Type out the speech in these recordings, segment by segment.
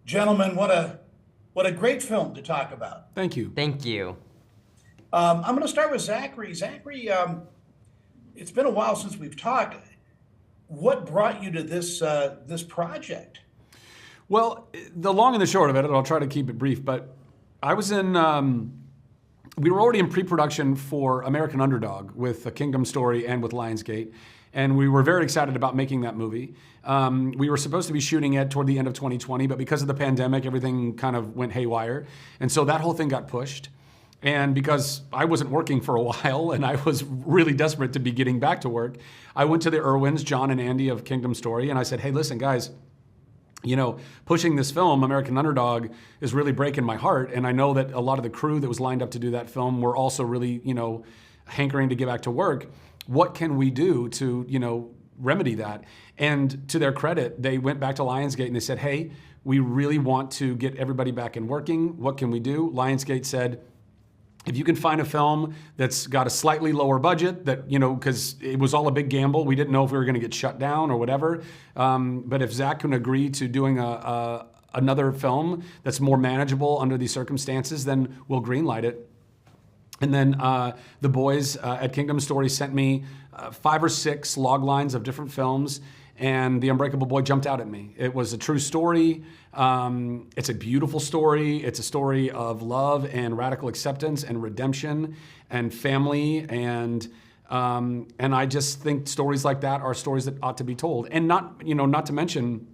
Gentlemen, what a great film to talk about. Thank you. Thank you. I'm going to start with Zachary. Zachary, it's been a while since we've talked. What brought you to this project? Well, the long and the short of it, and I'll try to keep it brief, but I was in, we were already in pre-production for American Underdog with A Kingdom Story and with Lionsgate, and we were very excited about making that movie. We were supposed to be shooting it toward the end of 2020, but because of the pandemic, everything kind of went haywire, and so that whole thing got pushed. And because I wasn't working for a while and I was really desperate to be getting back to work, I went to the Irwins, John and Andy of Kingdom Story, and I said, hey, listen, guys, pushing this film, American Underdog, is really breaking my heart. And I know that a lot of the crew that was lined up to do that film were also really, hankering to get back to work. What can we do to, remedy that? And to their credit, they went back to Lionsgate and they said, hey, we really want to get everybody back in working. What can we do? Lionsgate said, if you can find a film that's got a slightly lower budget, that, because it was all a big gamble. We didn't know if we were going to get shut down or whatever. But if Zach can agree to doing another film that's more manageable under these circumstances, then we'll greenlight it. And then the boys at Kingdom Story sent me 5 or 6 log lines of different films, and The Unbreakable Boy jumped out at me. It was a true story. It's a beautiful story. It's a story of love and radical acceptance and redemption and family. And I just think stories like that are stories that ought to be told. And not to mention,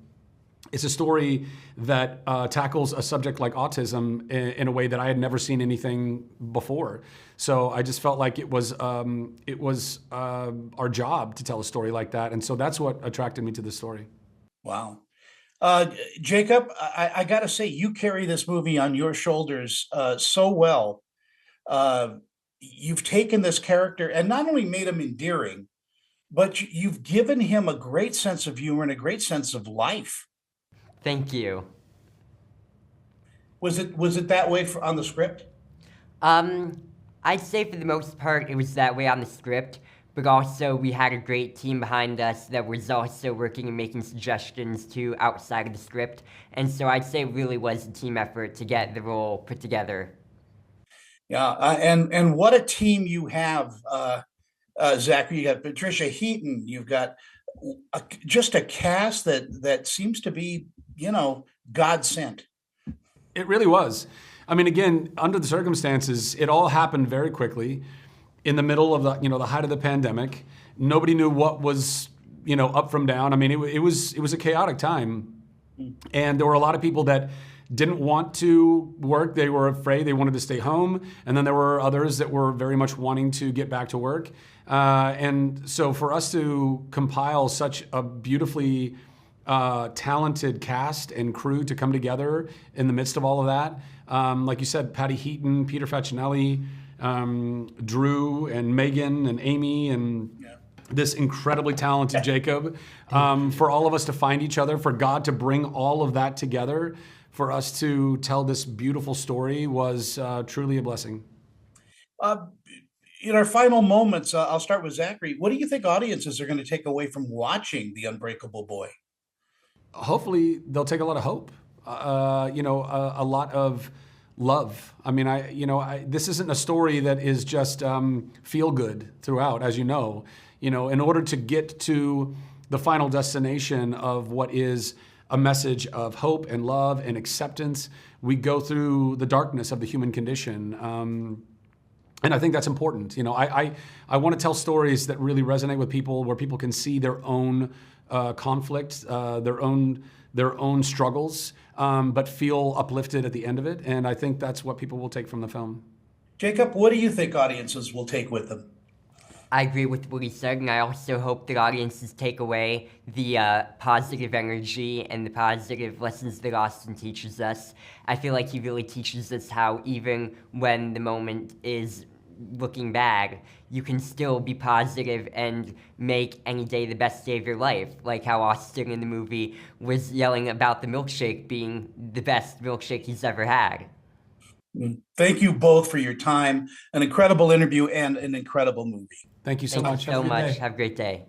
it's a story that tackles a subject like autism in a way that I had never seen anything before. So I just felt like it was our job to tell a story like that. And so that's what attracted me to the story. Wow. Jacob, I got to say, you carry this movie on your shoulders so well. You've taken this character and not only made him endearing, but you've given him a great sense of humor and a great sense of life. Thank you. Was it that way on the script? I'd say for the most part it was that way on the script, but also we had a great team behind us that was also working and making suggestions to outside of the script, and so I'd say it really was a team effort to get the role put together. Yeah, and what a team you have, Zachary. You got Patricia Heaton. You've got just a cast that seems to be, God sent. It really was. I mean, again, under the circumstances, it all happened very quickly in the middle of the height of the pandemic. Nobody knew what was, up from down. I mean, it was a chaotic time. And there were a lot of people that didn't want to work. They were afraid. They wanted to stay home. And then there were others that were very much wanting to get back to work. And so for us to compile such a beautifully talented cast and crew to come together in the midst of all of that, like you said, Patty Heaton, Peter Facinelli, Drew and Megan and Amy and this incredibly talented Jacob, for all of us to find each other, for God to bring all of that together, for us to tell this beautiful story was truly a blessing. In our final moments, I'll start with Zachary. What do you think audiences are going to take away from watching The Unbreakable Boy? Hopefully they'll take a lot of hope, a lot of love. I mean, this isn't a story that is just feel good throughout, as you know. In order to get to the final destination of what is a message of hope and love and acceptance, we go through the darkness of the human condition. And I think that's important. I want to tell stories that really resonate with people, where people can see their own conflict, their own struggles, but feel uplifted at the end of it. And I think that's what people will take from the film. Jacob, what do you think audiences will take with them? I agree with what he said, and I also hope that audiences take away the positive energy and the positive lessons that Austin teaches us. I feel like he really teaches us how even when the moment is looking bad, you can still be positive and make any day the best day of your life. Like how Austin in the movie was yelling about the milkshake being the best milkshake he's ever had. Thank you both for your time. An incredible interview and an incredible movie. Thank you so Thank much. you so much. Have a great day.